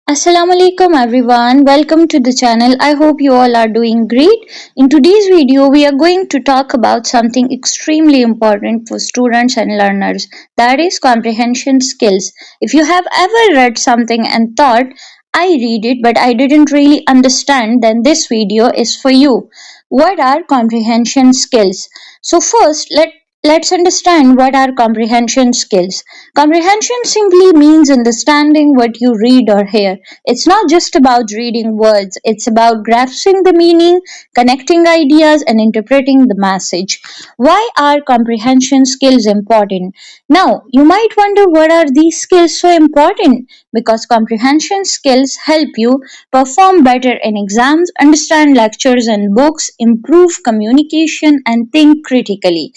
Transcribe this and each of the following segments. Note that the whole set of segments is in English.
Assalamu alaikum everyone. Welcome to the channel. I hope you all are doing great. In today's video, we are going to talk about something extremely important for students and learners, that is comprehension skills. If you have ever read something and thought, I read it but I didn't really understand, then this video is for you. What are comprehension skills? So first, let's understand what are comprehension skills. Comprehension simply means understanding what you read or hear. It's not just about reading words, it's about grasping the meaning, connecting ideas, and interpreting the message. Why are comprehension skills important? Now, you might wonder, what are these skills so important? Because comprehension skills help you perform better in exams, understand lectures and books, improve communication, and think critically.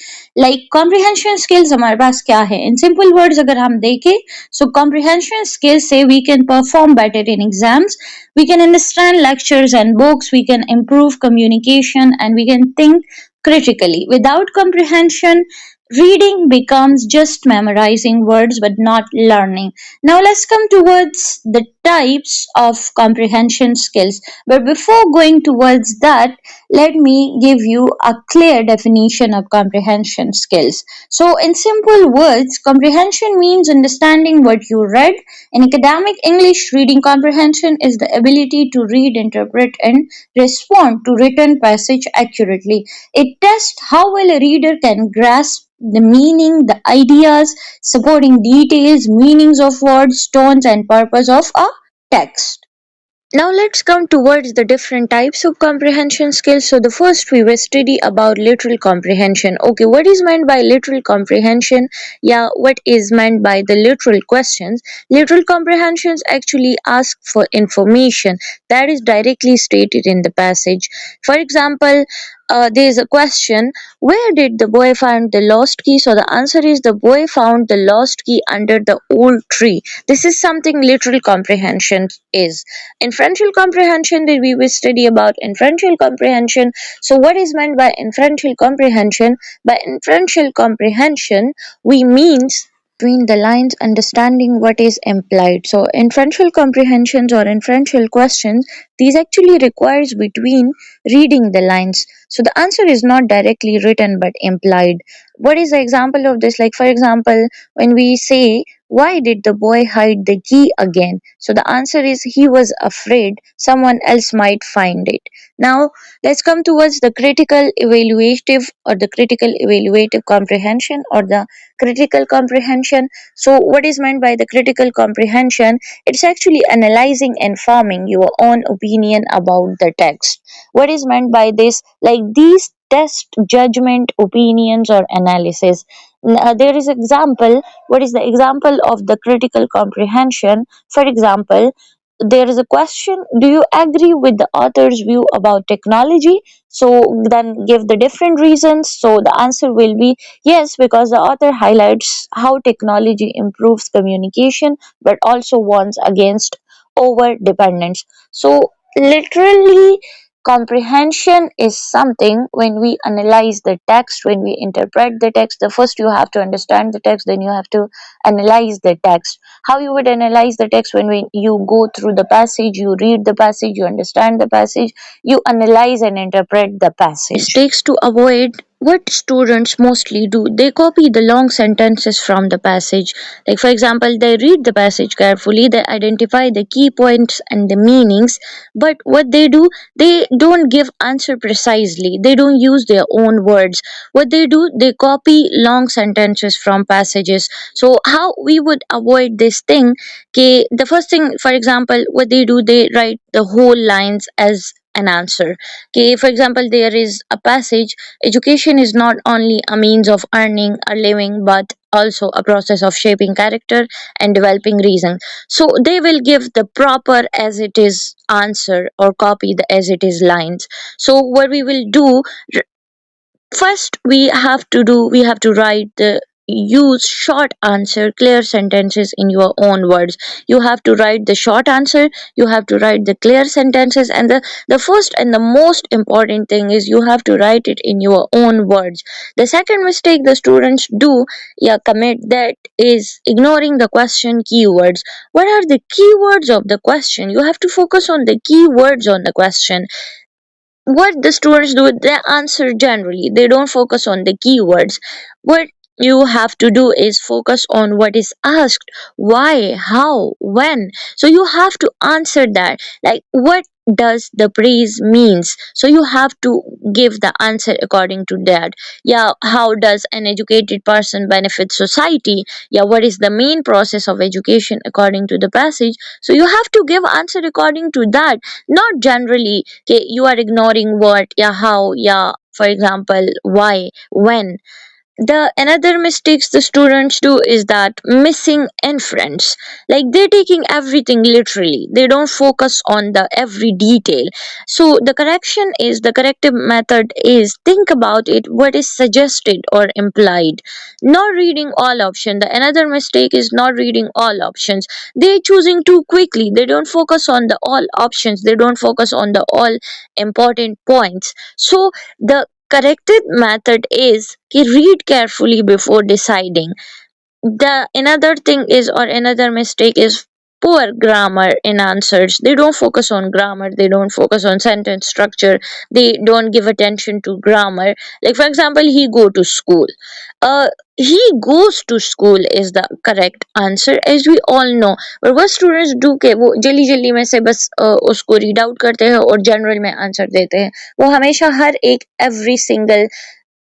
Like comprehension skills हमारे पास क्या है in simple words अगर हम देखें so comprehension skills से we can perform better in exams we can understand lectures and books, we can improve communication, and we can think critically. Without comprehension, reading becomes just memorizing words but not learning. Now, let's come towards the types of comprehension skills. But before going towards that, let me give you a clear definition of comprehension skills. So, in simple words, comprehension means understanding what you read. In academic English, reading comprehension is the ability to read, interpret, and respond to written passage accurately. It tests how well a reader can grasp the meaning, the ideas, supporting details, meanings of words, tones, and purpose of a text. Now let's come towards the different types of comprehension skills. So the first we will study about literal comprehension. Okay, what is meant by literal comprehension? Yeah, what is meant by the literal questions? Literal comprehensions actually ask for information that is directly stated in the passage. For example, there is a question, where did the boy find the lost key? So the answer is, the boy found the lost key under the old tree. This is something literal comprehension is. Inferential comprehension, that we will study about inferential comprehension. So what is meant by inferential comprehension? By inferential comprehension, we means between the lines understanding what is implied. So inferential comprehensions or inferential questions, these actually requires between reading the lines. So the answer is not directly written but implied. What is the example of this? Like for example, when we say, why did the boy hide the key again? So the answer is, he was afraid someone else might find it. Now let's come towards the critical evaluative or the critical evaluative comprehension or the critical comprehension. So what is meant by the critical comprehension? It's actually analyzing and forming your own opinion about the text. What is meant by this? Like these test judgment, opinions, or analysis. There is example. What is the example of the critical comprehension? For example, there is a question, do you agree with the author's view about technology? So then give the different reasons. So the answer will be yes, because the author highlights how technology improves communication but also warns against over dependence. So literally, comprehension is something when we analyze the text, when we interpret the text. The first you have to understand the text, then you have to analyze the text. How you would analyze the text? When you go through the passage, you read the passage, you understand the passage, you analyze and interpret the passage. Mistakes to avoid, what students mostly do, they copy the long sentences from the passage. Like for example, they read the passage carefully, they identify the key points and the meanings, but what they do, they don't give answer precisely, they don't use their own words. What they do, they copy long sentences from passages. So how we would avoid this thing? Okay, the first thing, for example, what they do, they write the whole lines as an answer. Okay, for example, there is a passage, education is not only a means of earning a living but also a process of shaping character and developing reason. So they will give the proper as it is answer or copy the as it is lines. So what we will do, first we have to write the use short answer, clear sentences in your own words. You have to write the short answer, you have to write the clear sentences, and the first and the most important thing is you have to write it in your own words. The second mistake the students do, yeah, commit, that is ignoring the question keywords. What are the keywords of the question? You have to focus on the keywords on the question. What the students do, they answer generally, they don't focus on the keywords. What you have to do is focus on what is asked, why, how, when. So you have to answer that, like what does the praise means, so you have to give the answer according to that. Yeah, how does an educated person benefit society? Yeah, what is the main process of education according to the passage? So you have to give answer according to that, not generally. Okay, you are ignoring what, yeah, how, yeah, for example, why, when. The another mistakes the students do is that missing inference, like they're taking everything literally, they don't focus on the every detail. So the corrective method is think about it, what is suggested or implied, not reading all options. The another mistake is not reading all options, they choosing too quickly, they don't focus on the all options, they don't focus on the all important points. So the corrected method is कि read carefully before deciding. The another thing is, or another mistake is poor grammar in answers. They don't focus on grammar, they don't focus on sentence structure, they don't give attention to grammar. Like for example, uh he goes to school is the correct answer, as we all know. But what students do कि वो जल्दी जल्दी में से बस उसको read out करते हैं और जनरल में आंसर देते हैं. वो हमेशा हर एक एवरी सिंगल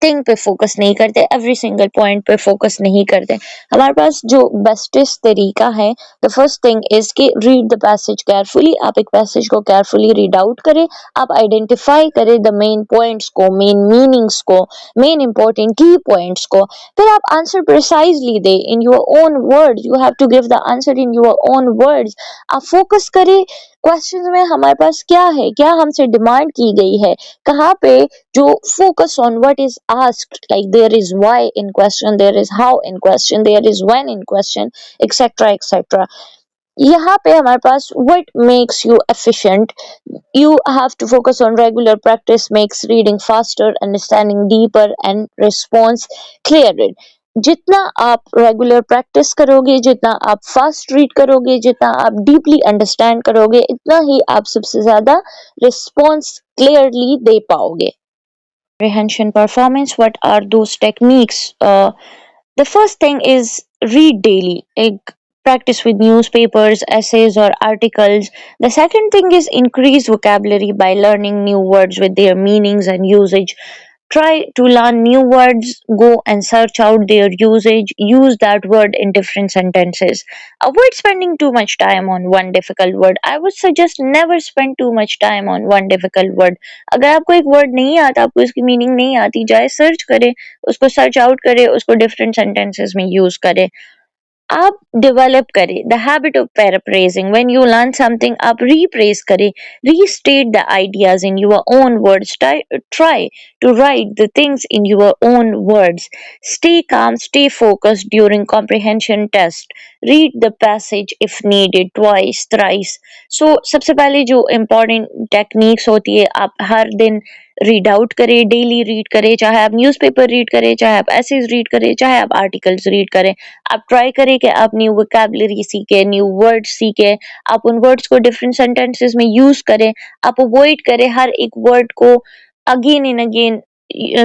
थिंग पे फोकस नहीं करते, एवरी सिंगल पॉइंट पे फोकस नहीं करते. हमारे पास जो बेस्टेस्ट तरीका है, द फर्स्ट थिंग इज कि रीड द पैसेज केयरफुली. आप एक पैसेज को केयरफुली रीड आउट करें, आप आइडेंटिफाई करें द मेन पॉइंट्स को, मेन मीनिंग्स को, मेन इंपॉर्टेंट की पॉइंट्स को. फिर आप आंसर प्रिसाइजली दे in your own words. You have to give the answer in your own words. आप फोकस करें क्वेश्चंस में हमारे पास क्या है, क्या हमसे डिमांड की गई है, कहाँ पे जो focus on what is asked, like there is why in question, there is how in question, there is when in question, etc etc. यहाँ पे हमारे पास what makes you efficient. You have to focus on regular practice makes reading faster, understanding deeper and response clearer. जितना आप regular practice करोगे, जितना आप fast read करोगे, जितना आप डीपली अंडरस्टैंड करोगे, इतना ही आप सबसे ज्यादा रिस्पॉन्स क्लियरली दे पाओगे. Comprehension performance, what are those techniques? The first thing is read daily, like practice with newspapers, essays, or articles. The second thing is increase vocabulary by learning new words with their meanings and usage. Try to learn new words, go and search out their usage, use that word in different sentences. Avoid spending too much time on one difficult word. I would suggest never spend too much time on one difficult word. अगर आपको एक word नहीं आता, आपको इसकी meaning नहीं आती, जाए सर्च करें, उसको सर्च आउट करें, उसको डिफरेंट सेंटेंसेस में यूज करें. आप डेवलप करें the habit of paraphrasing. When you learn something, आप रीप्रेज करें, restate the ideas in your own words. Try to write the things in your own words. Stay calm, stay focused during comprehension test. Read the passage if needed twice, thrice. So सबसे पहले जो important techniques होती है, आप हर दिन read out करें, daily read करें, चाहे आप न्यूज़पेपर रीड करें, चाहे आप एसेज रीड करें, चाहे आप आर्टिकल्स रीड करें. आप ट्राई करें कि आप न्यू वोकैबुलरी सीखें, न्यू वर्ड्स सीखें, आप उन वर्ड्स को डिफरेंट सेंटेंसेस में यूज करें. आप अवॉइड करें हर एक वर्ड को अगेन एंड अगेन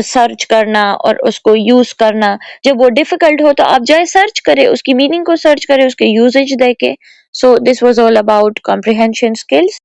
सर्च करना और उसको यूज करना. जब वो डिफिकल्ट हो तो आप जाए सर्च करें, उसकी मीनिंग को सर्च करें, उसके यूजेज देके. So this was all about comprehension skills.